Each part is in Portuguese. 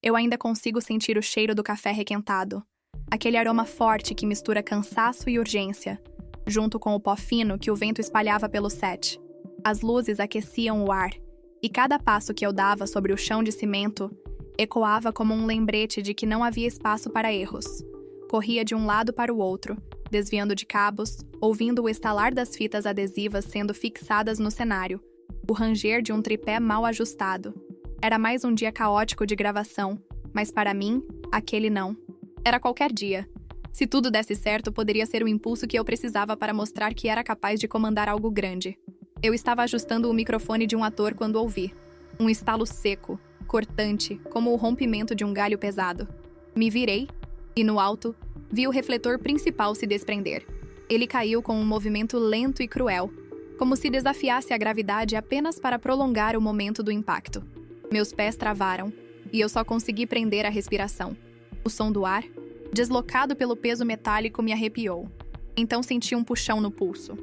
Eu ainda consigo sentir o cheiro do café requentado, aquele aroma forte que mistura cansaço e urgência, junto com o pó fino que o vento espalhava pelo set. As luzes aqueciam o ar, e cada passo que eu dava sobre o chão de cimento ecoava como um lembrete de que não havia espaço para erros. Corria de um lado para o outro, desviando de cabos, ouvindo o estalar das fitas adesivas sendo fixadas no cenário, o ranger de um tripé mal ajustado. Era mais um dia caótico de gravação, mas para mim, aquele não. Era qualquer dia. Se tudo desse certo, poderia ser o impulso que eu precisava para mostrar que era capaz de comandar algo grande. Eu estava ajustando o microfone de um ator quando ouvi. Um estalo seco, cortante, como o rompimento de um galho pesado. Me virei, e no alto, vi o refletor principal se desprender. Ele caiu com um movimento lento e cruel, como se desafiasse a gravidade apenas para prolongar o momento do impacto. Meus pés travaram, e eu só consegui prender a respiração. O som do ar, deslocado pelo peso metálico, me arrepiou. Então senti um puxão no pulso.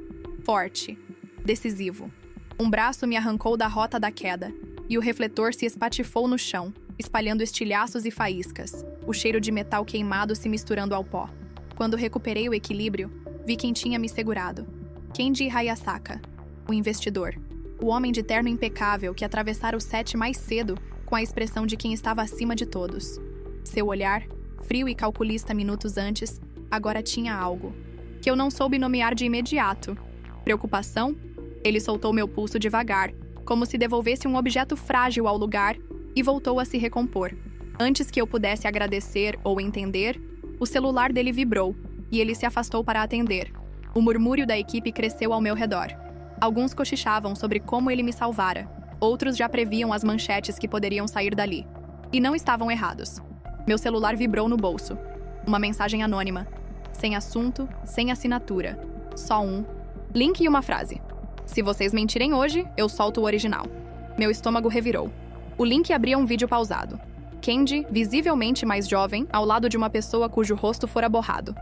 Forte. Decisivo. Um braço me arrancou da rota da queda, e o refletor se espatifou no chão, espalhando estilhaços e faíscas, o cheiro de metal queimado se misturando ao pó. Quando recuperei o equilíbrio, vi quem tinha me segurado. Kenji Hayasaka, o investidor. O homem de terno impecável que atravessara o set mais cedo com a expressão de quem estava acima de todos. Seu olhar, frio e calculista minutos antes, agora tinha algo que eu não soube nomear de imediato. Preocupação? Ele soltou meu pulso devagar, como se devolvesse um objeto frágil ao lugar, e voltou a se recompor. Antes que eu pudesse agradecer ou entender, o celular dele vibrou, e ele se afastou para atender. O murmúrio da equipe cresceu ao meu redor. Alguns cochichavam sobre como ele me salvara, outros já previam as manchetes que poderiam sair dali. E não estavam errados. Meu celular vibrou no bolso. Uma mensagem anônima. Sem assunto, sem assinatura. Só um link e uma frase. Se vocês mentirem hoje, eu solto o original. Meu estômago revirou. O link abria um vídeo pausado. Kenji, visivelmente mais jovem, ao lado de uma pessoa cujo rosto fora borrado.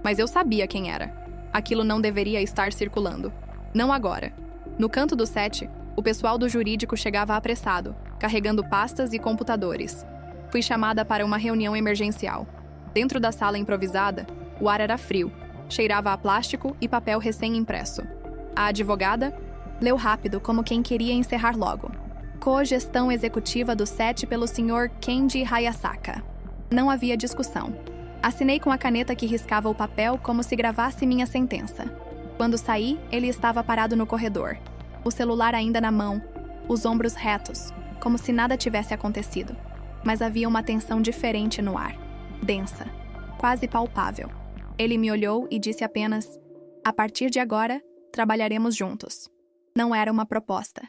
Mas eu sabia quem era. Aquilo não deveria estar circulando. Não agora. No canto do set, o pessoal do jurídico chegava apressado, carregando pastas e computadores. Fui chamada para uma reunião emergencial. Dentro da sala improvisada, o ar era frio, cheirava a plástico e papel recém-impresso. A advogada leu rápido, como quem queria encerrar logo. Cogestão executiva do set pelo Sr. Kenji Hayasaka. Não havia discussão. Assinei com a caneta que riscava o papel como se gravasse minha sentença. Quando saí, ele estava parado no corredor, o celular ainda na mão, os ombros retos, como se nada tivesse acontecido. Mas havia uma tensão diferente no ar, densa, quase palpável. Ele me olhou e disse apenas: "A partir de agora, trabalharemos juntos." Não era uma proposta,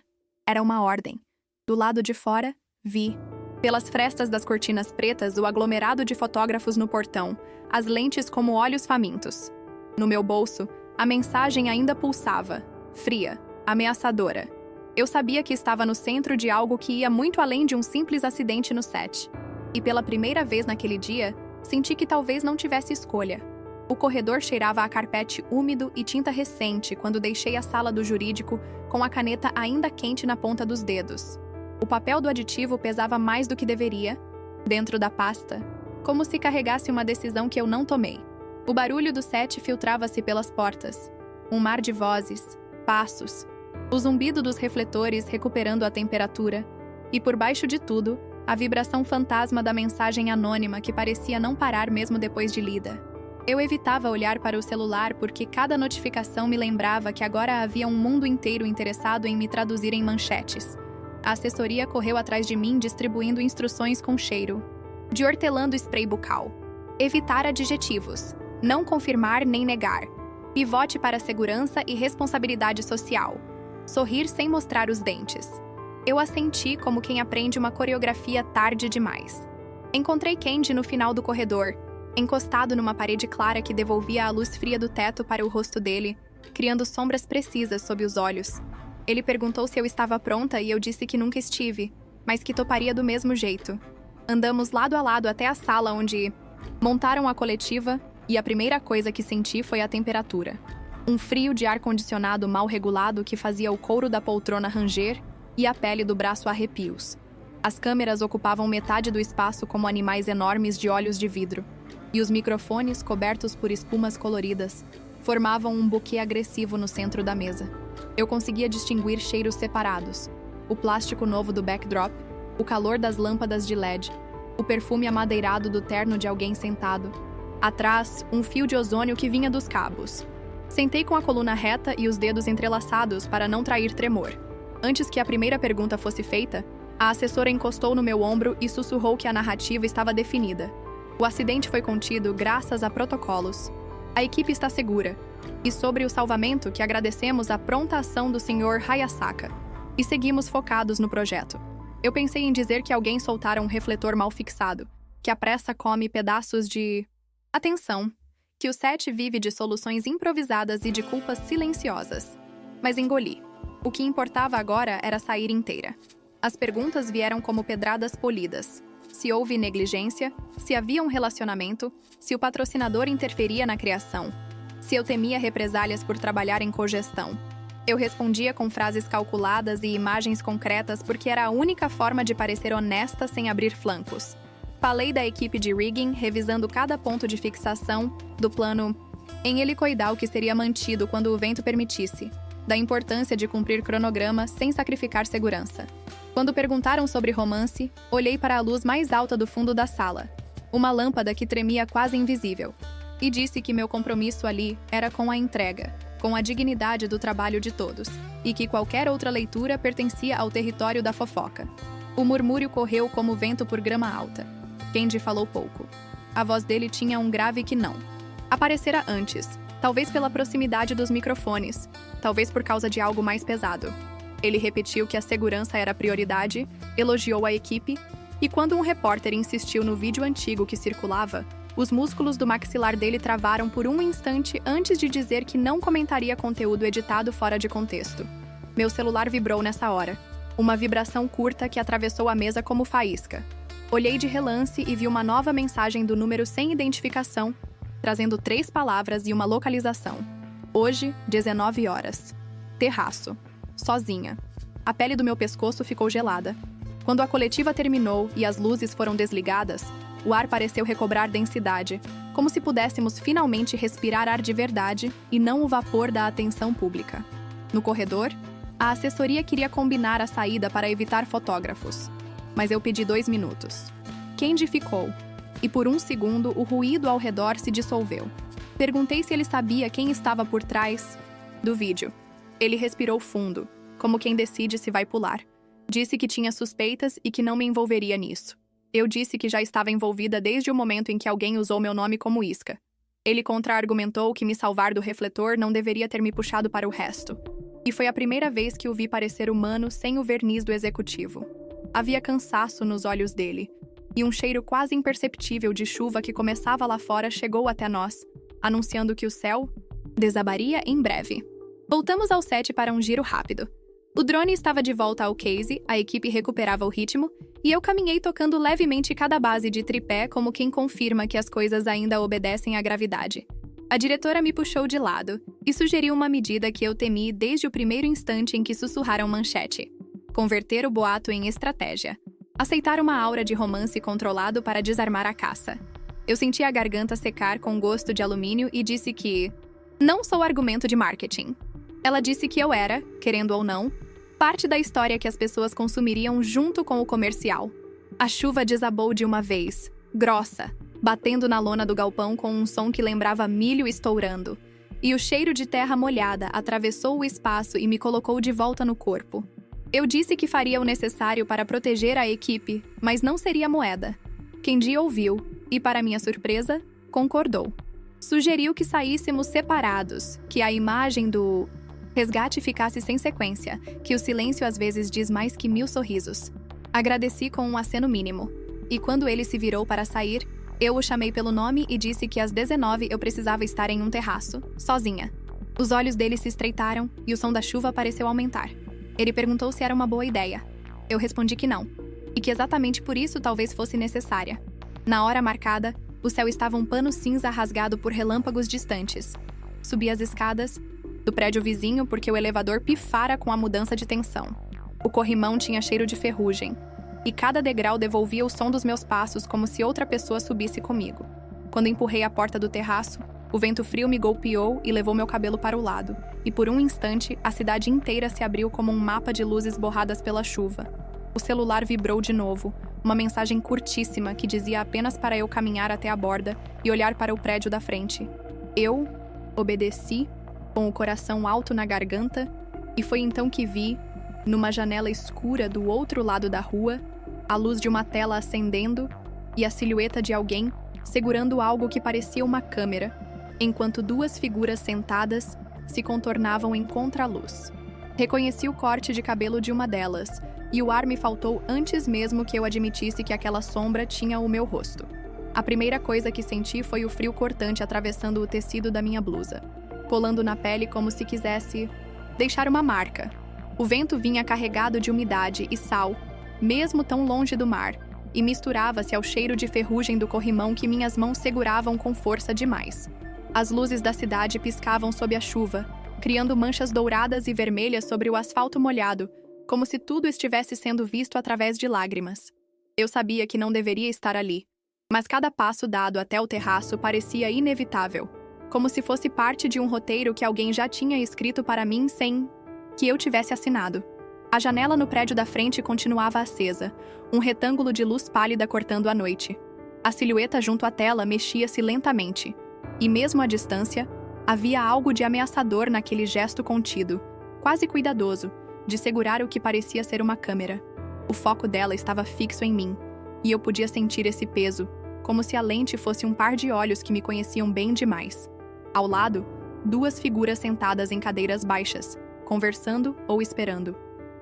era uma ordem. Do lado de fora, vi, pelas frestas das cortinas pretas, o aglomerado de fotógrafos no portão, as lentes como olhos famintos. No meu bolso, a mensagem ainda pulsava, fria, ameaçadora. Eu sabia que estava no centro de algo que ia muito além de um simples acidente no set. E pela primeira vez naquele dia, senti que talvez não tivesse escolha. O corredor cheirava a carpete úmido e tinta recente quando deixei a sala do jurídico com a caneta ainda quente na ponta dos dedos. O papel do aditivo pesava mais do que deveria, dentro da pasta, como se carregasse uma decisão que eu não tomei. O barulho do set filtrava-se pelas portas. Um mar de vozes, passos, o zumbido dos refletores recuperando a temperatura, e por baixo de tudo, a vibração fantasma da mensagem anônima que parecia não parar mesmo depois de lida. Eu evitava olhar para o celular porque cada notificação me lembrava que agora havia um mundo inteiro interessado em me traduzir em manchetes. A assessoria correu atrás de mim distribuindo instruções com cheiro de hortelã do spray bucal. Evitar adjetivos. Não confirmar nem negar. Pivote para segurança e responsabilidade social. Sorrir sem mostrar os dentes. Eu assenti como quem aprende uma coreografia tarde demais. Encontrei Kenji no final do corredor, encostado numa parede clara que devolvia a luz fria do teto para o rosto dele, criando sombras precisas sob os olhos. Ele perguntou se eu estava pronta e eu disse que nunca estive, mas que toparia do mesmo jeito. Andamos lado a lado até a sala onde montaram a coletiva e a primeira coisa que senti foi a temperatura. Um frio de ar-condicionado mal regulado que fazia o couro da poltrona ranger e a pele do braço arrepios. As câmeras ocupavam metade do espaço como animais enormes de olhos de vidro, e os microfones, cobertos por espumas coloridas, formavam um buquê agressivo no centro da mesa. Eu conseguia distinguir cheiros separados: o plástico novo do backdrop, o calor das lâmpadas de LED, o perfume amadeirado do terno de alguém sentado. Atrás, um fio de ozônio que vinha dos cabos. Sentei com a coluna reta e os dedos entrelaçados para não trair tremor. Antes que a primeira pergunta fosse feita, a assessora encostou no meu ombro e sussurrou que a narrativa estava definida. O acidente foi contido graças a protocolos. A equipe está segura. E sobre o salvamento, que agradecemos a pronta ação do Sr. Hayasaka. E seguimos focados no projeto. Eu pensei em dizer que alguém soltara um refletor mal fixado, que a pressa come pedaços de... Atenção, que o set vive de soluções improvisadas e de culpas silenciosas. Mas engoli. O que importava agora era sair inteira. As perguntas vieram como pedradas polidas. Se houve negligência, se havia um relacionamento, se o patrocinador interferia na criação, se eu temia represálias por trabalhar em cogestão. Eu respondia com frases calculadas e imagens concretas porque era a única forma de parecer honesta sem abrir flancos. Falei da equipe de rigging, revisando cada ponto de fixação do plano em helicoidal que seria mantido quando o vento permitisse, da importância de cumprir cronograma sem sacrificar segurança. Quando perguntaram sobre romance, olhei para a luz mais alta do fundo da sala, uma lâmpada que tremia quase invisível, e disse que meu compromisso ali era com a entrega, com a dignidade do trabalho de todos, e que qualquer outra leitura pertencia ao território da fofoca. O murmúrio correu como vento por grama alta. Kendi falou pouco. A voz dele tinha um grave que não. Aparecera antes, talvez pela proximidade dos microfones, talvez por causa de algo mais pesado. Ele repetiu que a segurança era a prioridade, elogiou a equipe, e quando um repórter insistiu no vídeo antigo que circulava, os músculos do maxilar dele travaram por um instante antes de dizer que não comentaria conteúdo editado fora de contexto. Meu celular vibrou nessa hora. Uma vibração curta que atravessou a mesa como faísca. Olhei de relance e vi uma nova mensagem do número sem identificação, trazendo 3 palavras e uma localização. Hoje, 19 horas. Terraço. Sozinha. A pele do meu pescoço ficou gelada. Quando a coletiva terminou e as luzes foram desligadas, o ar pareceu recobrar densidade, como se pudéssemos finalmente respirar ar de verdade e não o vapor da atenção pública. No corredor, a assessoria queria combinar a saída para evitar fotógrafos. Mas eu pedi 2 minutos. Kendi ficou, e por um segundo o ruído ao redor se dissolveu. Perguntei se ele sabia quem estava por trás do vídeo. Ele respirou fundo, como quem decide se vai pular. Disse que tinha suspeitas e que não me envolveria nisso. Eu disse que já estava envolvida desde o momento em que alguém usou meu nome como isca. Ele contra-argumentou que me salvar do refletor não deveria ter me puxado para o resto. E foi a primeira vez que o vi parecer humano sem o verniz do executivo. Havia cansaço nos olhos dele, e um cheiro quase imperceptível de chuva que começava lá fora chegou até nós, anunciando que o céu desabaria em breve. Voltamos ao set para um giro rápido. O drone estava de volta ao case, a equipe recuperava o ritmo, e eu caminhei tocando levemente cada base de tripé como quem confirma que as coisas ainda obedecem à gravidade. A diretora me puxou de lado e sugeriu uma medida que eu temi desde o primeiro instante em que sussurraram manchete. Converter o boato em estratégia. Aceitar uma aura de romance controlado para desarmar a caça. Eu senti a garganta secar com gosto de alumínio e disse que... Não sou argumento de marketing. Ela disse que eu era, querendo ou não, parte da história que as pessoas consumiriam junto com o comercial. A chuva desabou de uma vez, grossa, batendo na lona do galpão com um som que lembrava milho estourando. E o cheiro de terra molhada atravessou o espaço e me colocou de volta no corpo. Eu disse que faria o necessário para proteger a equipe, mas não seria moeda. Kendi ouviu e, para minha surpresa, concordou. Sugeriu que saíssemos separados, que a imagem do resgate ficasse sem sequência, que o silêncio às vezes diz mais que 1000 sorrisos. Agradeci com um aceno mínimo, e quando ele se virou para sair, eu o chamei pelo nome e disse que às 19 eu precisava estar em um terraço, sozinha. Os olhos dele se estreitaram e o som da chuva pareceu aumentar. Ele perguntou se era uma boa ideia. Eu respondi que não, e que exatamente por isso talvez fosse necessária. Na hora marcada, o céu estava um pano cinza rasgado por relâmpagos distantes. Subi as escadas do prédio vizinho porque o elevador pifara com a mudança de tensão. O corrimão tinha cheiro de ferrugem. e cada degrau devolvia o som dos meus passos como se outra pessoa subisse comigo. Quando empurrei a porta do terraço, o vento frio me golpeou e levou meu cabelo para o lado, e por um instante a cidade inteira se abriu como um mapa de luzes borradas pela chuva. O celular vibrou de novo, uma mensagem curtíssima que dizia apenas para eu caminhar até a borda e olhar para o prédio da frente. Eu obedeci, com o coração alto na garganta, e foi então que vi, numa janela escura do outro lado da rua, a luz de uma tela acendendo e a silhueta de alguém segurando algo que parecia uma câmera, enquanto duas figuras sentadas se contornavam em contraluz. Reconheci o corte de cabelo de uma delas, e o ar me faltou antes mesmo que eu admitisse que aquela sombra tinha o meu rosto. A primeira coisa que senti foi o frio cortante atravessando o tecido da minha blusa, colando na pele como se quisesse deixar uma marca. O vento vinha carregado de umidade e sal, mesmo tão longe do mar, e misturava-se ao cheiro de ferrugem do corrimão que minhas mãos seguravam com força demais. As luzes da cidade piscavam sob a chuva, criando manchas douradas e vermelhas sobre o asfalto molhado, como se tudo estivesse sendo visto através de lágrimas. Eu sabia que não deveria estar ali, mas cada passo dado até o terraço parecia inevitável, como se fosse parte de um roteiro que alguém já tinha escrito para mim sem que eu tivesse assinado. A janela no prédio da frente continuava acesa, um retângulo de luz pálida cortando a noite. A silhueta junto à tela mexia-se lentamente, e mesmo à distância, havia algo de ameaçador naquele gesto contido, quase cuidadoso, de segurar o que parecia ser uma câmera. O foco dela estava fixo em mim, e eu podia sentir esse peso, como se a lente fosse um par de olhos que me conheciam bem demais. Ao lado, duas figuras sentadas em cadeiras baixas, conversando ou esperando.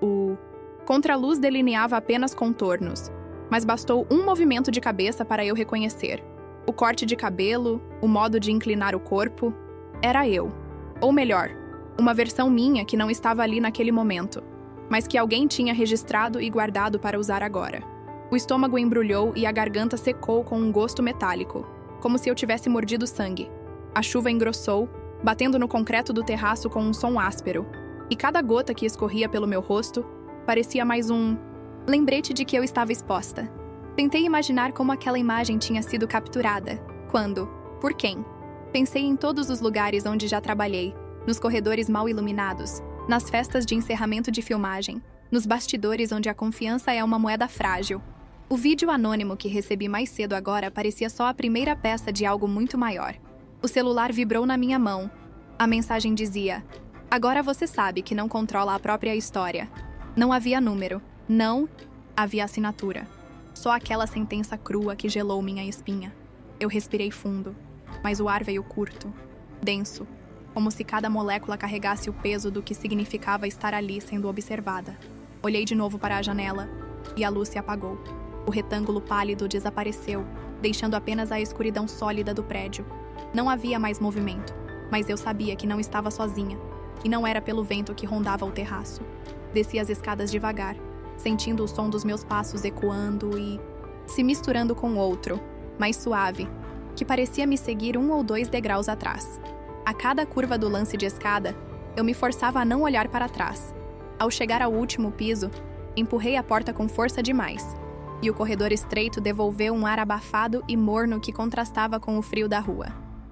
O contraluz delineava apenas contornos, mas bastou um movimento de cabeça para eu reconhecer. O corte de cabelo, o modo de inclinar o corpo, era eu. Ou melhor, uma versão minha que não estava ali naquele momento, mas que alguém tinha registrado e guardado para usar agora. O estômago embrulhou e a garganta secou com um gosto metálico, como se eu tivesse mordido sangue. A chuva engrossou, batendo no concreto do terraço com um som áspero, e cada gota que escorria pelo meu rosto parecia mais um lembrete de que eu estava exposta. Tentei imaginar como aquela imagem tinha sido capturada, quando, por quem. Pensei em todos os lugares onde já trabalhei, nos corredores mal iluminados, nas festas de encerramento de filmagem, nos bastidores onde a confiança é uma moeda frágil. O vídeo anônimo que recebi mais cedo agora parecia só a primeira peça de algo muito maior. O celular vibrou na minha mão. A mensagem dizia: "Agora você sabe que não controla a própria história." Não havia número, não havia assinatura. Só aquela sentença crua que gelou minha espinha. Eu respirei fundo, mas o ar veio curto, denso, como se cada molécula carregasse o peso do que significava estar ali sendo observada. Olhei de novo para a janela, e a luz se apagou. O retângulo pálido desapareceu, deixando apenas a escuridão sólida do prédio. Não havia mais movimento, mas eu sabia que não estava sozinha, e não era pelo vento que rondava o terraço. Desci as escadas devagar, sentindo o som dos meus passos ecoando e se misturando com outro, mais suave, que parecia me seguir 1 ou 2 degraus atrás. A cada curva do lance de escada, eu me forçava a não olhar para trás. Ao chegar ao último piso, empurrei a porta com força demais, e o corredor estreito devolveu um ar abafado e morno que contrastava com o frio da rua.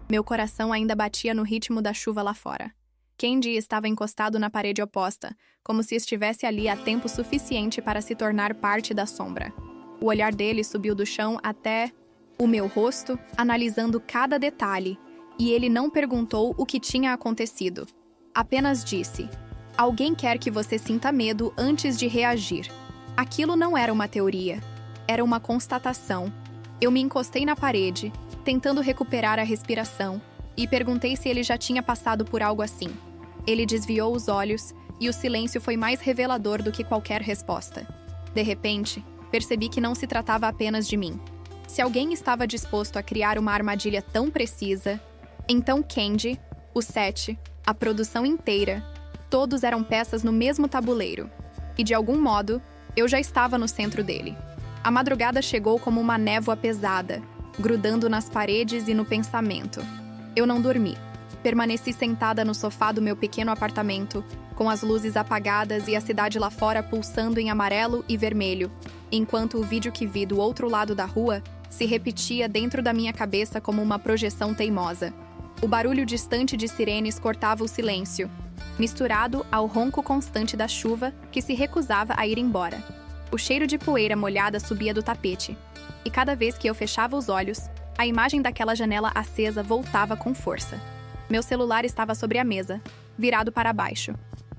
Meu coração ainda batia no ritmo da chuva lá fora. Candy estava encostado na parede oposta, como se estivesse ali há tempo suficiente para se tornar parte da sombra. O olhar dele subiu do chão até o meu rosto, analisando cada detalhe, e ele não perguntou o que tinha acontecido. Apenas disse: "Alguém quer que você sinta medo antes de reagir." Aquilo não era uma teoria, era uma constatação. Eu me encostei na parede, tentando recuperar a respiração, e perguntei se ele já tinha passado por algo assim. Ele desviou os olhos, e o silêncio foi mais revelador do que qualquer resposta. De repente, percebi que não se tratava apenas de mim. Se alguém estava disposto a criar uma armadilha tão precisa, então Candy, o set, a produção inteira, todos eram peças no mesmo tabuleiro. E de algum modo, eu já estava no centro dele. A madrugada chegou como uma névoa pesada, grudando nas paredes e no pensamento. Eu não dormi. Permaneci sentada no sofá do meu pequeno apartamento, com as luzes apagadas e a cidade lá fora pulsando em amarelo e vermelho, enquanto o vídeo que vi do outro lado da rua se repetia dentro da minha cabeça como uma projeção teimosa. O barulho distante de sirenes cortava o silêncio, misturado ao ronco constante da chuva que se recusava a ir embora. O cheiro de poeira molhada subia do tapete, e cada vez que eu fechava os olhos, a imagem daquela janela acesa voltava com força. Meu celular estava sobre a mesa, virado para baixo.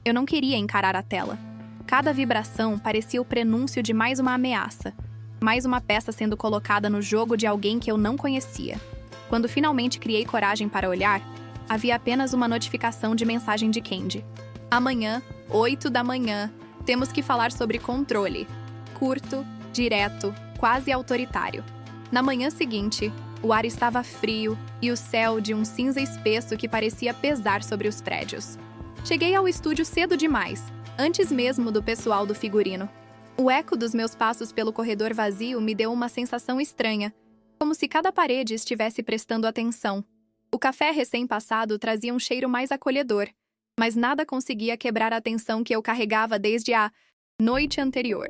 Eu não queria encarar a tela. Cada vibração parecia o prenúncio de mais uma ameaça, mais uma peça sendo colocada no jogo de alguém que eu não conhecia. Quando finalmente criei coragem para olhar, havia apenas uma notificação de mensagem de Candy. Amanhã, 8 da manhã, temos que falar sobre controle. Curto, direto, quase autoritário. Na manhã seguinte, o ar estava frio e o céu de um cinza espesso que parecia pesar sobre os prédios. Cheguei ao estúdio cedo demais, antes mesmo do pessoal do figurino. O eco dos meus passos pelo corredor vazio me deu uma sensação estranha, como se cada parede estivesse prestando atenção. O café recém-passado trazia um cheiro mais acolhedor, mas nada conseguia quebrar a tensão que eu carregava desde a noite anterior.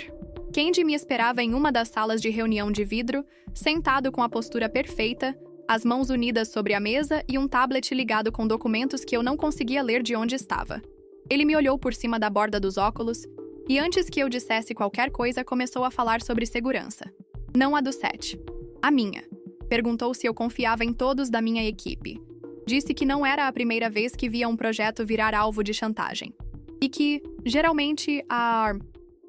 Candy me esperava em uma das salas de reunião de vidro, sentado com a postura perfeita, as mãos unidas sobre a mesa e um tablet ligado com documentos que eu não conseguia ler de onde estava. Ele me olhou por cima da borda dos óculos e, antes que eu dissesse qualquer coisa, começou a falar sobre segurança. Não a do set. A minha. Perguntou se eu confiava em todos da minha equipe. Disse que não era a primeira vez que via um projeto virar alvo de chantagem. E que, geralmente, a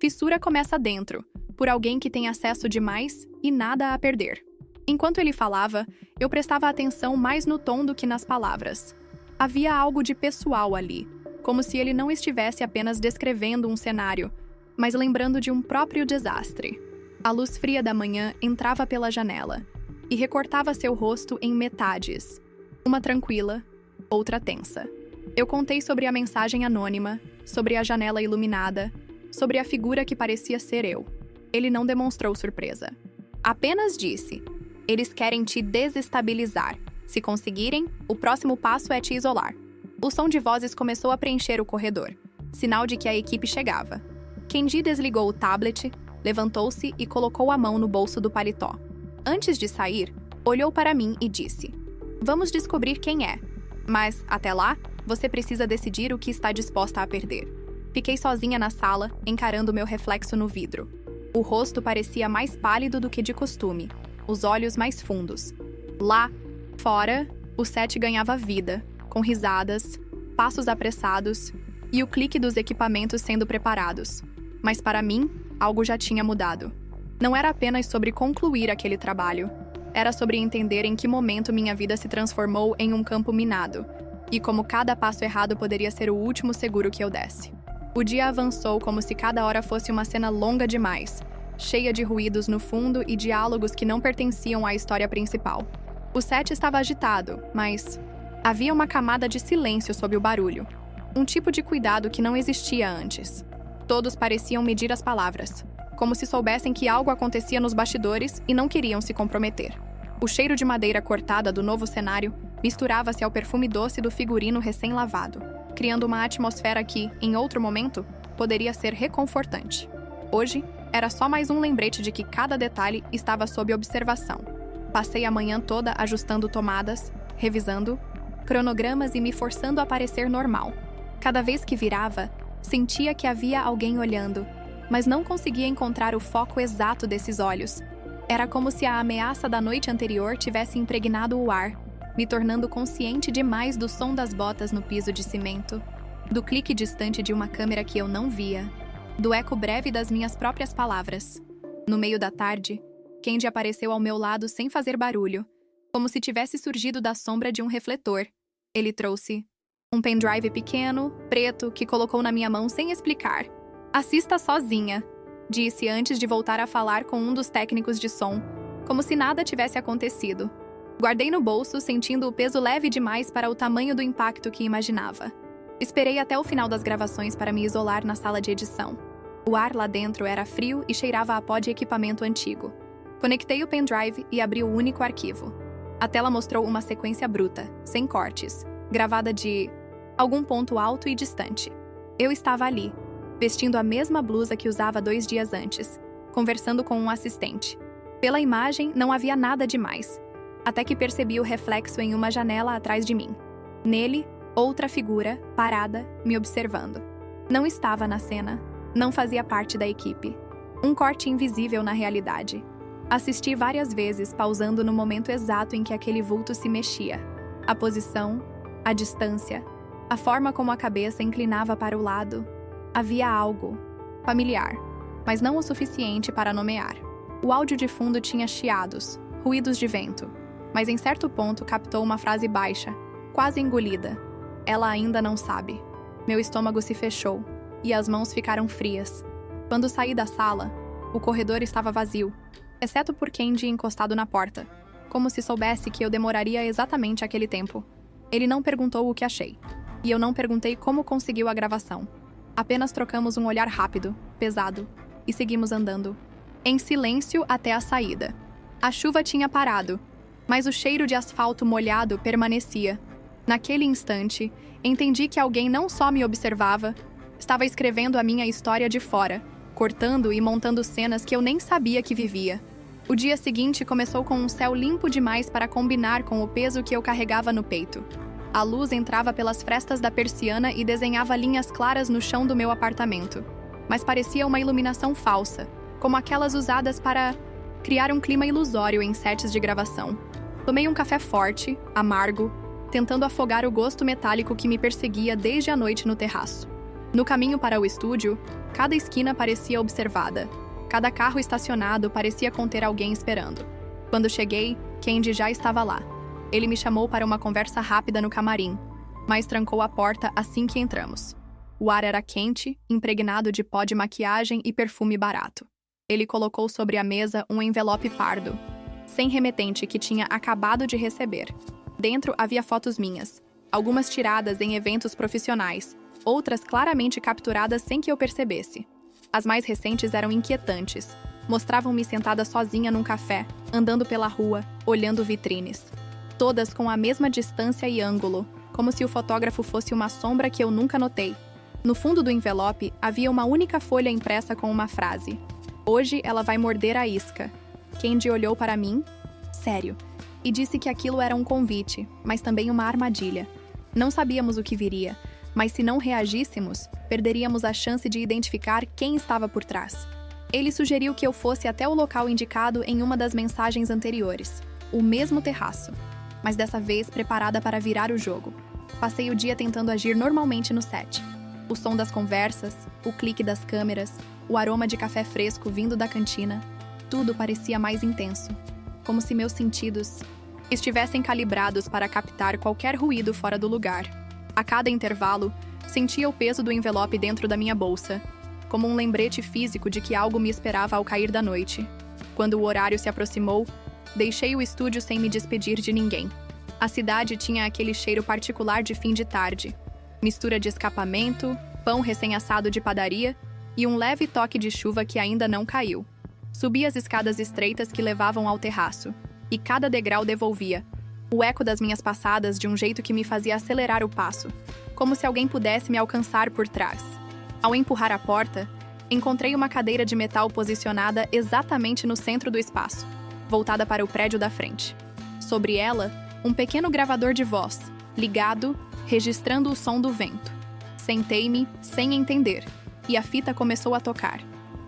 fissura começa dentro, por alguém que tem acesso demais e nada a perder. Enquanto ele falava, eu prestava atenção mais no tom do que nas palavras. Havia algo de pessoal ali, como se ele não estivesse apenas descrevendo um cenário, mas lembrando de um próprio desastre. A luz fria da manhã entrava pela janela e recortava seu rosto em metades. Uma tranquila, outra tensa. Eu contei sobre a mensagem anônima, sobre a janela iluminada, sobre a figura que parecia ser eu. Ele não demonstrou surpresa. Apenas disse: eles querem te desestabilizar. Se conseguirem, o próximo passo é te isolar. O som de vozes começou a preencher o corredor, sinal de que a equipe chegava. Candy desligou o tablet, levantou-se e colocou a mão no bolso do paletó. Antes de sair, olhou para mim e disse: vamos descobrir quem é. Mas, até lá, você precisa decidir o que está disposta a perder. Fiquei sozinha na sala, encarando meu reflexo no vidro. O rosto parecia mais pálido do que de costume, os olhos mais fundos. Lá, fora, o set ganhava vida, com risadas, passos apressados e o clique dos equipamentos sendo preparados. Mas para mim, algo já tinha mudado. Não era apenas sobre concluir aquele trabalho. Era sobre entender em que momento minha vida se transformou em um campo minado, e como cada passo errado poderia ser o último seguro que eu desse. O dia avançou como se cada hora fosse uma cena longa demais, cheia de ruídos no fundo e diálogos que não pertenciam à história principal. O set estava agitado, mas havia uma camada de silêncio sob o barulho. Um tipo de cuidado que não existia antes. Todos pareciam medir as palavras, como se soubessem que algo acontecia nos bastidores e não queriam se comprometer. O cheiro de madeira cortada do novo cenário misturava-se ao perfume doce do figurino recém-lavado, criando uma atmosfera que, em outro momento, poderia ser reconfortante. Hoje, era só mais um lembrete de que cada detalhe estava sob observação. Passei a manhã toda ajustando tomadas, revisando cronogramas e me forçando a parecer normal. Cada vez que virava, sentia que havia alguém olhando, mas não conseguia encontrar o foco exato desses olhos. Era como se a ameaça da noite anterior tivesse impregnado o ar, me tornando consciente demais do som das botas no piso de cimento, do clique distante de uma câmera que eu não via, do eco breve das minhas próprias palavras. No meio da tarde, Candy apareceu ao meu lado sem fazer barulho, como se tivesse surgido da sombra de um refletor. Ele trouxe um pendrive pequeno, preto, que colocou na minha mão sem explicar. Assista sozinha, disse antes de voltar a falar com um dos técnicos de som, como se nada tivesse acontecido. Guardei no bolso, sentindo o peso leve demais para o tamanho do impacto que imaginava. Esperei até o final das gravações para me isolar na sala de edição. O ar lá dentro era frio e cheirava a pó de equipamento antigo. Conectei o pendrive e abri o único arquivo. A tela mostrou uma sequência bruta, sem cortes, gravada de algum ponto alto e distante. Eu estava ali, vestindo a mesma blusa que usava 2 dias antes, conversando com um assistente. Pela imagem, não havia nada demais, até que percebi o reflexo em uma janela atrás de mim. Nele, outra figura, parada, me observando. Não estava na cena, não fazia parte da equipe. Um corte invisível na realidade. Assisti várias vezes, pausando no momento exato em que aquele vulto se mexia. A posição, a distância, a forma como a cabeça inclinava para o lado. Havia algo familiar, mas não o suficiente para nomear. O áudio de fundo tinha chiados, ruídos de vento, mas em certo ponto captou uma frase baixa, quase engolida. Ela ainda não sabe. Meu estômago se fechou e as mãos ficaram frias. Quando saí da sala, o corredor estava vazio, exceto por Kendi encostado na porta, como se soubesse que eu demoraria exatamente aquele tempo. Ele não perguntou o que achei, e eu não perguntei como conseguiu a gravação. Apenas trocamos um olhar rápido, pesado, e seguimos andando, em silêncio até a saída. A chuva tinha parado, mas o cheiro de asfalto molhado permanecia. Naquele instante, entendi que alguém não só me observava, estava escrevendo a minha história de fora, cortando e montando cenas que eu nem sabia que vivia. O dia seguinte começou com um céu limpo demais para combinar com o peso que eu carregava no peito. A luz entrava pelas frestas da persiana e desenhava linhas claras no chão do meu apartamento, mas parecia uma iluminação falsa, como aquelas usadas para criar um clima ilusório em sets de gravação. Tomei um café forte, amargo, tentando afogar o gosto metálico que me perseguia desde a noite no terraço. No caminho para o estúdio, cada esquina parecia observada. Cada carro estacionado parecia conter alguém esperando. Quando cheguei, Kendi já estava lá. Ele me chamou para uma conversa rápida no camarim, mas trancou a porta assim que entramos. O ar era quente, impregnado de pó de maquiagem e perfume barato. Ele colocou sobre a mesa um envelope pardo, sem remetente que tinha acabado de receber. Dentro havia fotos minhas, algumas tiradas em eventos profissionais, outras claramente capturadas sem que eu percebesse. As mais recentes eram inquietantes. Mostravam-me sentada sozinha num café, andando pela rua, olhando vitrines. Todas com a mesma distância e ângulo, como se o fotógrafo fosse uma sombra que eu nunca notei. No fundo do envelope havia uma única folha impressa com uma frase. Hoje ela vai morder a isca. Kendi olhou para mim, sério, e disse que aquilo era um convite, mas também uma armadilha. Não sabíamos o que viria, mas se não reagíssemos, perderíamos a chance de identificar quem estava por trás. Ele sugeriu que eu fosse até o local indicado em uma das mensagens anteriores, o mesmo terraço, mas dessa vez preparada para virar o jogo. Passei o dia tentando agir normalmente no set. O som das conversas, o clique das câmeras, o aroma de café fresco vindo da cantina, tudo parecia mais intenso, como se meus sentidos estivessem calibrados para captar qualquer ruído fora do lugar. A cada intervalo, sentia o peso do envelope dentro da minha bolsa, como um lembrete físico de que algo me esperava ao cair da noite. Quando o horário se aproximou, deixei o estúdio sem me despedir de ninguém. A cidade tinha aquele cheiro particular de fim de tarde, mistura de escapamento, pão recém-assado de padaria e um leve toque de chuva que ainda não caiu. Subi as escadas estreitas que levavam ao terraço, e cada degrau devolvia o eco das minhas passadas de um jeito que me fazia acelerar o passo, como se alguém pudesse me alcançar por trás. Ao empurrar a porta, encontrei uma cadeira de metal posicionada exatamente no centro do espaço, voltada para o prédio da frente. Sobre ela, um pequeno gravador de voz, ligado, registrando o som do vento. Sentei-me, sem entender, e a fita começou a tocar.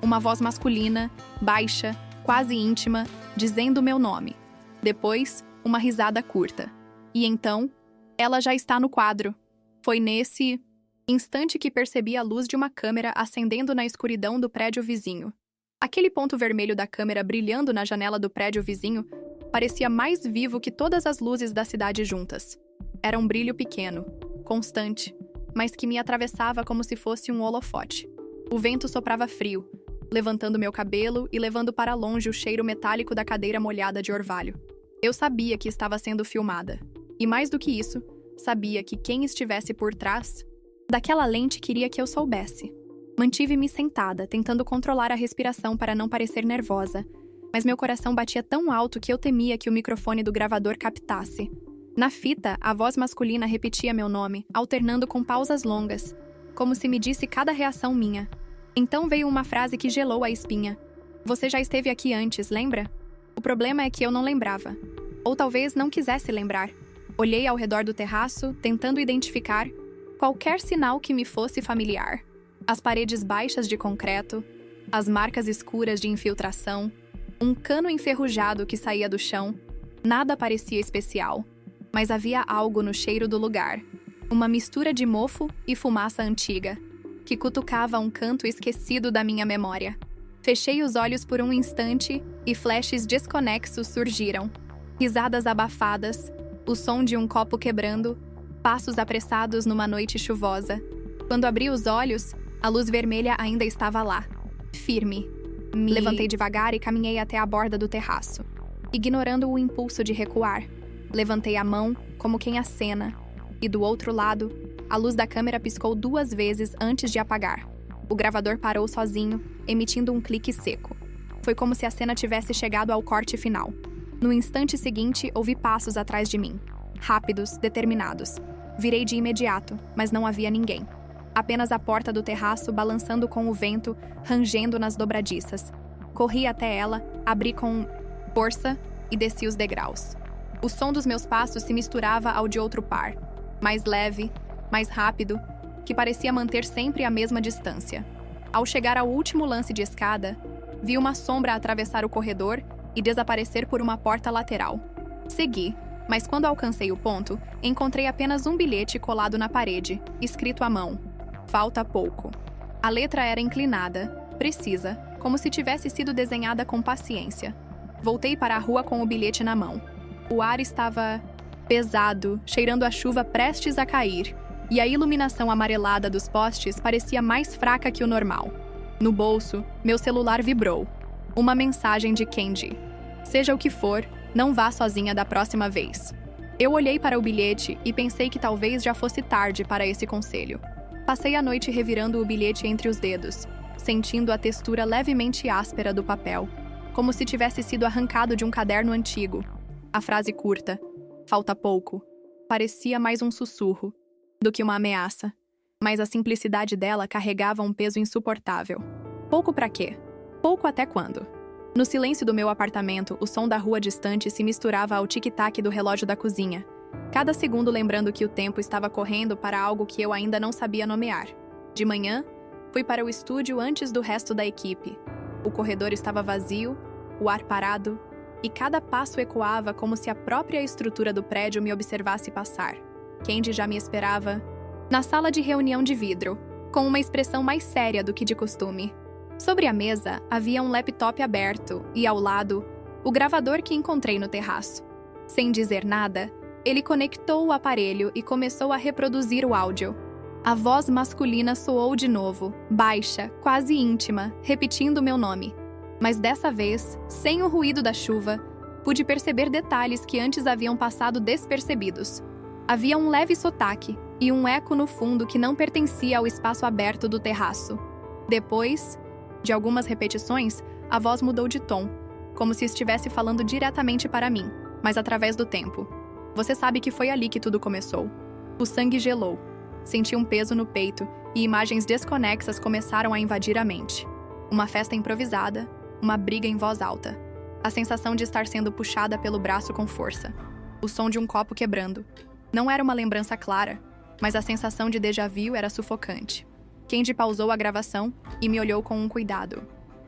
Uma voz masculina, baixa, quase íntima, dizendo meu nome. Depois, uma risada curta. E então, ela já está no quadro. Foi nesse instante que percebi a luz de uma câmera acendendo na escuridão do prédio vizinho. Aquele ponto vermelho da câmera brilhando na janela do prédio vizinho parecia mais vivo que todas as luzes da cidade juntas. Era um brilho pequeno, constante, mas que me atravessava como se fosse um holofote. O vento soprava frio, levantando meu cabelo e levando para longe o cheiro metálico da cadeira molhada de orvalho. Eu sabia que estava sendo filmada. E mais do que isso, sabia que quem estivesse por trás daquela lente queria que eu soubesse. Mantive-me sentada, tentando controlar a respiração para não parecer nervosa, mas meu coração batia tão alto que eu temia que o microfone do gravador captasse. Na fita, a voz masculina repetia meu nome, alternando com pausas longas, como se me disse cada reação minha. Então veio uma frase que gelou a espinha. Você já esteve aqui antes, lembra? O problema é que eu não lembrava. Ou talvez não quisesse lembrar. Olhei ao redor do terraço, tentando identificar qualquer sinal que me fosse familiar. As paredes baixas de concreto, as marcas escuras de infiltração, um cano enferrujado que saía do chão. Nada parecia especial, mas havia algo no cheiro do lugar. Uma mistura de mofo e fumaça antiga, que cutucava um canto esquecido da minha memória. Fechei os olhos por um instante e flashes desconexos surgiram. Risadas abafadas, o som de um copo quebrando, passos apressados numa noite chuvosa. Quando abri os olhos, a luz vermelha ainda estava lá, firme. Levantei devagar e caminhei até a borda do terraço, ignorando o impulso de recuar. Levantei a mão, como quem acena, e do outro lado, a luz da câmera piscou 2 vezes antes de apagar. O gravador parou sozinho, emitindo um clique seco. Foi como se a cena tivesse chegado ao corte final. No instante seguinte, ouvi passos atrás de mim. Rápidos, determinados. Virei de imediato, mas não havia ninguém. Apenas a porta do terraço balançando com o vento, rangendo nas dobradiças. Corri até ela, abri com força e desci os degraus. O som dos meus passos se misturava ao de outro par. Mais leve, mais rápido, que parecia manter sempre a mesma distância. Ao chegar ao último lance de escada, vi uma sombra atravessar o corredor e desaparecer por uma porta lateral. Segui, mas quando alcancei o ponto, encontrei apenas um bilhete colado na parede, escrito à mão. Falta pouco. A letra era inclinada, precisa, como se tivesse sido desenhada com paciência. Voltei para a rua com o bilhete na mão. O ar estava pesado, cheirando a chuva prestes a cair, e a iluminação amarelada dos postes parecia mais fraca que o normal. No bolso, meu celular vibrou. Uma mensagem de Kenji. Seja o que for, não vá sozinha da próxima vez. Eu olhei para o bilhete e pensei que talvez já fosse tarde para esse conselho. Passei a noite revirando o bilhete entre os dedos, sentindo a textura levemente áspera do papel, como se tivesse sido arrancado de um caderno antigo. A frase curta, falta pouco, parecia mais um sussurro do que uma ameaça, mas a simplicidade dela carregava um peso insuportável. Pouco pra quê? Pouco até quando? No silêncio do meu apartamento, o som da rua distante se misturava ao tic-tac do relógio da cozinha, cada segundo lembrando que o tempo estava correndo para algo que eu ainda não sabia nomear. De manhã, fui para o estúdio antes do resto da equipe. O corredor estava vazio, o ar parado, e cada passo ecoava como se a própria estrutura do prédio me observasse passar. Kenji já me esperava na sala de reunião de vidro, com uma expressão mais séria do que de costume. Sobre a mesa havia um laptop aberto e, ao lado, o gravador que encontrei no terraço. Sem dizer nada, ele conectou o aparelho e começou a reproduzir o áudio. A voz masculina soou de novo, baixa, quase íntima, repetindo meu nome. Mas dessa vez, sem o ruído da chuva, pude perceber detalhes que antes haviam passado despercebidos. Havia um leve sotaque e um eco no fundo que não pertencia ao espaço aberto do terraço. Depois de algumas repetições, a voz mudou de tom, como se estivesse falando diretamente para mim, mas através do tempo. Você sabe que foi ali que tudo começou. O sangue gelou. Senti um peso no peito e imagens desconexas começaram a invadir a mente. Uma festa improvisada, uma briga em voz alta. A sensação de estar sendo puxada pelo braço com força. O som de um copo quebrando. Não era uma lembrança clara, mas a sensação de déjà vu era sufocante. Kenji pausou a gravação e me olhou com um cuidado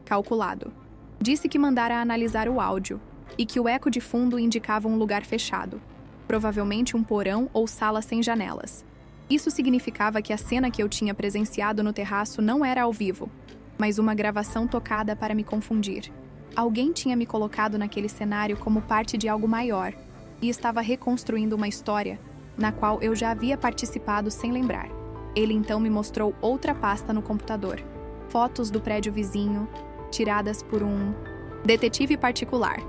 calculado. Disse que mandara analisar o áudio e que o eco de fundo indicava um lugar fechado, provavelmente um porão ou sala sem janelas. Isso significava que a cena que eu tinha presenciado no terraço não era ao vivo, mas uma gravação tocada para me confundir. Alguém tinha me colocado naquele cenário como parte de algo maior e estava reconstruindo uma história na qual eu já havia participado sem lembrar. Ele então me mostrou outra pasta no computador. Fotos do prédio vizinho, tiradas por um detetive particular.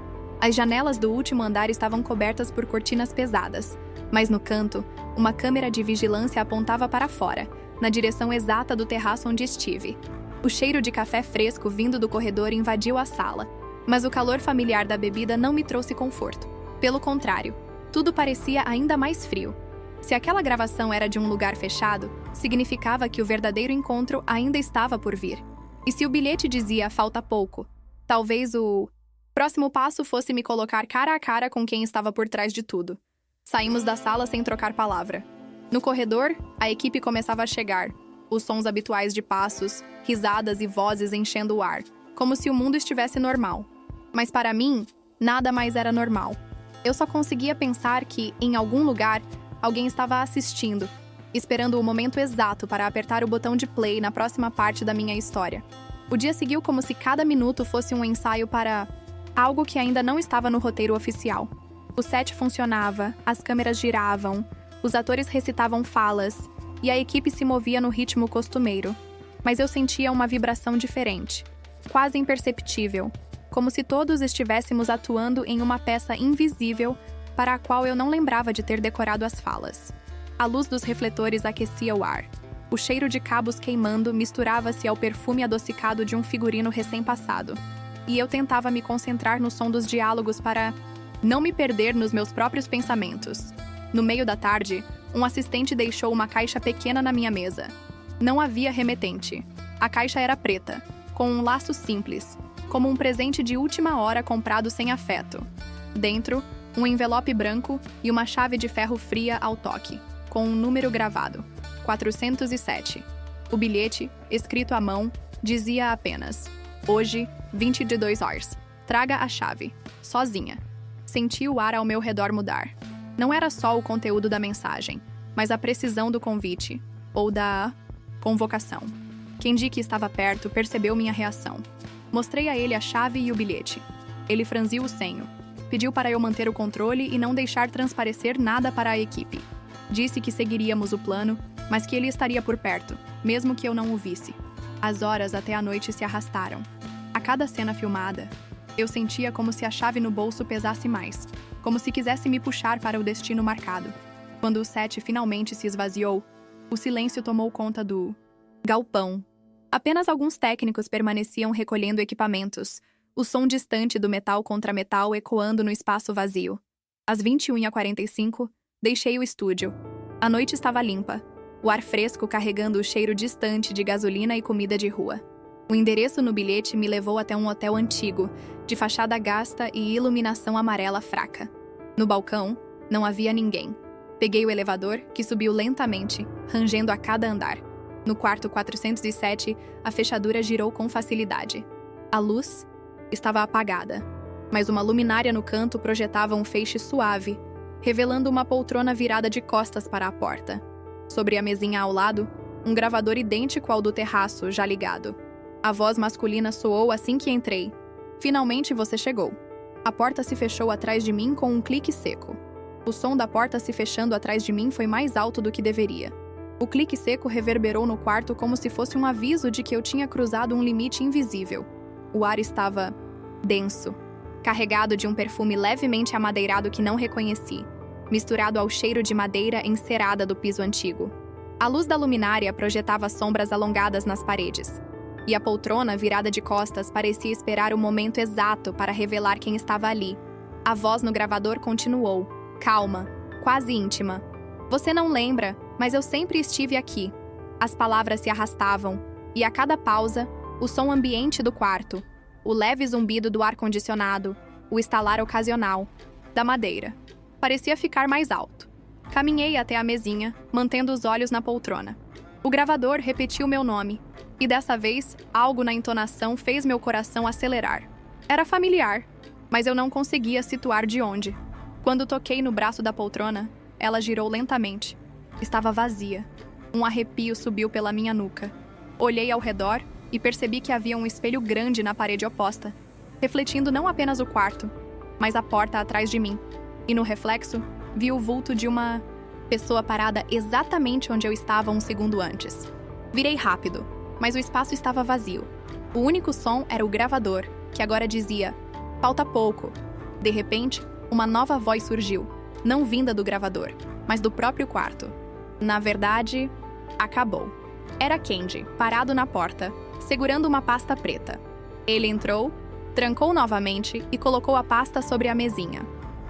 As janelas do último andar estavam cobertas por cortinas pesadas, mas no canto, uma câmera de vigilância apontava para fora, na direção exata do terraço onde estive. O cheiro de café fresco vindo do corredor invadiu a sala, mas o calor familiar da bebida não me trouxe conforto. Pelo contrário, Tudo parecia ainda mais frio. Se aquela gravação era de um lugar fechado, significava que o verdadeiro encontro ainda estava por vir. E se o bilhete dizia falta pouco, talvez o próximo passo fosse me colocar cara a cara com quem estava por trás de tudo. Saímos da sala sem trocar palavra. No corredor, a equipe começava a chegar, os sons habituais de passos, risadas e vozes enchendo o ar, como se o mundo estivesse normal. Mas para mim, nada mais era normal. Eu só conseguia pensar que, em algum lugar, alguém estava assistindo, esperando o momento exato para apertar o botão de play na próxima parte da minha história. O dia seguiu como se cada minuto fosse um ensaio para algo que ainda não estava no roteiro oficial. O set funcionava, as câmeras giravam, os atores recitavam falas e a equipe se movia no ritmo costumeiro. Mas eu sentia uma vibração diferente, quase imperceptível, como se todos estivéssemos atuando em uma peça invisível para a qual eu não lembrava de ter decorado as falas. A luz dos refletores aquecia o ar. O cheiro de cabos queimando misturava-se ao perfume adocicado de um figurino recém-passado. E eu tentava me concentrar no som dos diálogos para não me perder nos meus próprios pensamentos. No meio da tarde, um assistente deixou uma caixa pequena na minha mesa. Não havia remetente. A caixa era preta, com um laço simples, como um presente de última hora comprado sem afeto. Dentro, um envelope branco e uma chave de ferro fria ao toque, com um número gravado, 407. O bilhete, escrito à mão, dizia apenas: hoje, 22 horas. Traga a chave. Sozinha. Senti o ar ao meu redor mudar. Não era só o conteúdo da mensagem, mas a precisão do convite, ou da convocação. Kendi, que estava perto, percebeu minha reação. Mostrei a ele a chave e o bilhete. Ele franziu o senho. Pediu para eu manter o controle e não deixar transparecer nada para a equipe. Disse que seguiríamos o plano, mas que ele estaria por perto, mesmo que eu não o visse. As horas até a noite se arrastaram. A cada cena filmada, eu sentia como se a chave no bolso pesasse mais, como se quisesse me puxar para o destino marcado. Quando o set finalmente se esvaziou, o silêncio tomou conta do galpão. Apenas alguns técnicos permaneciam recolhendo equipamentos, o som distante do metal contra metal ecoando no espaço vazio. Às 21h45, deixei o estúdio. A noite estava limpa, o ar fresco carregando o cheiro distante de gasolina e comida de rua. O endereço no bilhete me levou até um hotel antigo, de fachada gasta e iluminação amarela fraca. No balcão, não havia ninguém. Peguei o elevador, que subiu lentamente, rangendo a cada andar. No quarto 407, a fechadura girou com facilidade. A luz estava apagada, mas uma luminária no canto projetava um feixe suave, revelando uma poltrona virada de costas para a porta. Sobre a mesinha ao lado, um gravador idêntico ao do terraço, já ligado. A voz masculina soou assim que entrei. Finalmente você chegou. A porta se fechou atrás de mim com um clique seco. O som da porta se fechando atrás de mim foi mais alto do que deveria. O clique seco reverberou no quarto como se fosse um aviso de que eu tinha cruzado um limite invisível. O ar estava denso, carregado de um perfume levemente amadeirado que não reconheci, misturado ao cheiro de madeira encerada do piso antigo. A luz da luminária projetava sombras alongadas nas paredes, e a poltrona, virada de costas, parecia esperar o momento exato para revelar quem estava ali. A voz no gravador continuou, calma, quase íntima. Você não lembra, mas eu sempre estive aqui. As palavras se arrastavam, e a cada pausa, o som ambiente do quarto, o leve zumbido do ar-condicionado, o estalar ocasional, da madeira, parecia ficar mais alto. Caminhei até a mesinha, mantendo os olhos na poltrona. O gravador repetiu meu nome, e dessa vez, algo na entonação fez meu coração acelerar. Era familiar, mas eu não conseguia situar de onde. Quando toquei no braço da poltrona, ela girou lentamente. Estava vazia. Um arrepio subiu pela minha nuca. Olhei ao redor e percebi que havia um espelho grande na parede oposta, refletindo não apenas o quarto, mas a porta atrás de mim. E no reflexo, vi o vulto de uma pessoa parada exatamente onde eu estava um segundo antes. Virei rápido, mas o espaço estava vazio. O único som era o gravador, que agora dizia: falta pouco. De repente, uma nova voz surgiu, não vinda do gravador, mas do próprio quarto. Na verdade, acabou. Era Kendi, parado na porta, segurando uma pasta preta. Ele entrou, trancou novamente e colocou a pasta sobre a mesinha.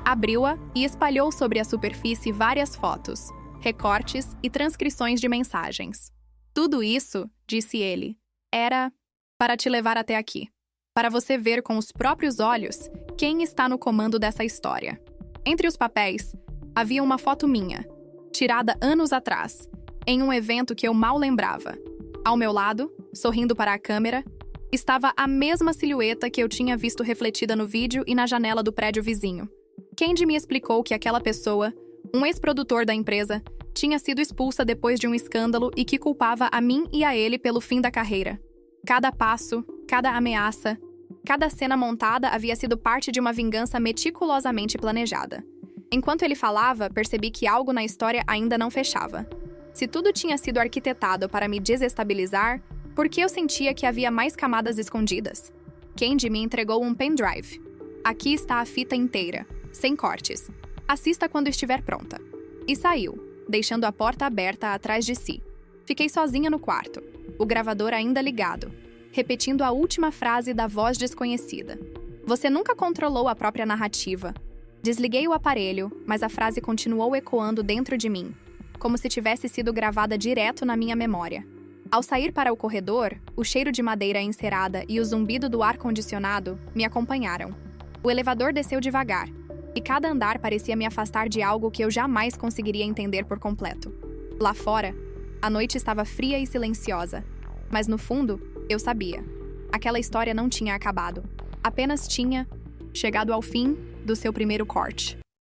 Abriu-a e espalhou sobre a superfície várias fotos, recortes e transcrições de mensagens. Tudo isso, disse ele, era para te levar até aqui, para você ver com os próprios olhos quem está no comando dessa história. Entre os papéis, havia uma foto minha, tirada anos atrás, em um evento que eu mal lembrava. Ao meu lado, sorrindo para a câmera, estava a mesma silhueta que eu tinha visto refletida no vídeo e na janela do prédio vizinho. Candy me explicou que aquela pessoa, um ex-produtor da empresa, tinha sido expulsa depois de um escândalo e que culpava a mim e a ele pelo fim da carreira. Cada passo, cada ameaça, cada cena montada havia sido parte de uma vingança meticulosamente planejada. Enquanto ele falava, percebi que algo na história ainda não fechava. Se tudo tinha sido arquitetado para me desestabilizar, por que eu sentia que havia mais camadas escondidas? Candy me entregou um pendrive. Aqui está a fita inteira, sem cortes. Assista quando estiver pronta. E saiu, deixando a porta aberta atrás de si. Fiquei sozinha no quarto, o gravador ainda ligado, repetindo a última frase da voz desconhecida. Você nunca controlou a própria narrativa. Desliguei o aparelho, mas a frase continuou ecoando dentro de mim, como se tivesse sido gravada direto na minha memória. Ao sair para o corredor, o cheiro de madeira encerada e o zumbido do ar-condicionado me acompanharam. O elevador desceu devagar, e cada andar parecia me afastar de algo que eu jamais conseguiria entender por completo. Lá fora, a noite estava fria e silenciosa, mas no fundo, eu sabia. Aquela história não tinha acabado, apenas tinha chegado ao fim do seu primeiro corte.